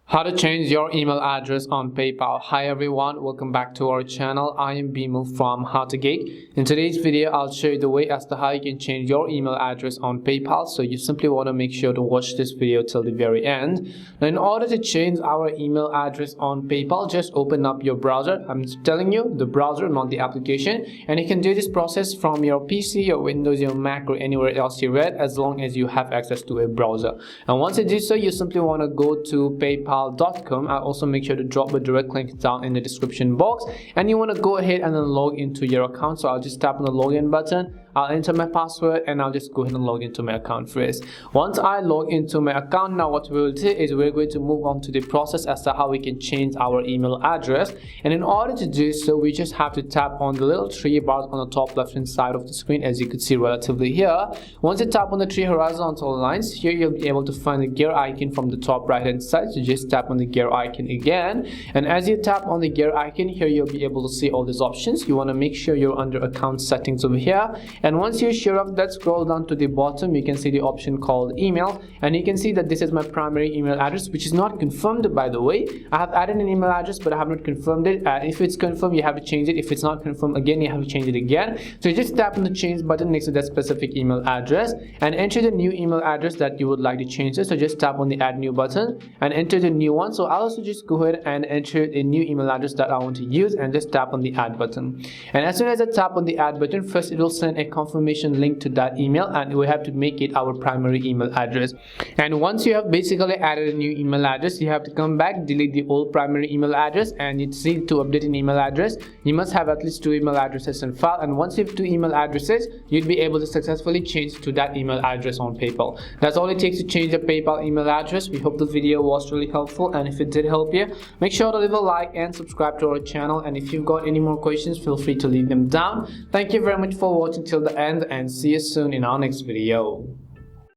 How to change your email address on PayPal. Hi everyone, welcome back to our channel. I am Bimal from How to Geek. In today's video, I'll show you the way as to how you can change your email address on PayPal. So you simply want to make sure to watch this video till the very end. Now, in order to change our email address on PayPal, just open up your browser. I'm telling you, the browser, not the application. And you can do this process from your PC, your Windows, your Mac, or anywhere else you read, as long as you have access to a browser. And once you do so, you simply want to go to PayPal.com. I'll also make sure to drop a direct link down in the description box, and you want to go ahead and then log into your account. So I'll just tap on the login button, I'll enter my password, and I'll just go ahead and log into my account first. Once I log into my account, now what we will do is we're going to move on to the process as to how we can change our email address. And in order to do so, we just have to tap on the little three bars on the top left hand side of the screen, as you could see relatively here. Once you tap on the three horizontal lines here, you'll be able to find the gear icon from the top right hand side. So just tap on the gear icon again, and as you tap on the gear icon here, you'll be able to see all these options. You want to make sure you're under account settings over here, and once you're sure of that, scroll down to the bottom. You can see the option called email, and you can see that this is my primary email address, which is not confirmed, by the way. I have added an email address, but I have not confirmed it. If it's confirmed, you have to change it. If it's not confirmed, again, you have to change it again. So you just tap on the change button next to that specific email address and enter the new email address that you would like to change it. So just tap on the add new button and enter the new one. So I'll also just go ahead and enter a new email address that I want to use, and just tap on the add button. And as soon as I tap on the add button, first it will send a confirmation link to that email, and we have to make it our primary email address. And once you have basically added a new email address, you have to come back, delete the old primary email address, and you see, to update an email address, you must have at least two email addresses in file. And once you have two email addresses, you'd be able to successfully change to that email address on PayPal. That's all it takes to change the PayPal email address. We hope the video was really helpful, and if it did help you, make sure to leave a like and subscribe to our channel. And if you've got any more questions, feel free to leave them down. Thank you very much for watching till the end, and see you soon in our next video.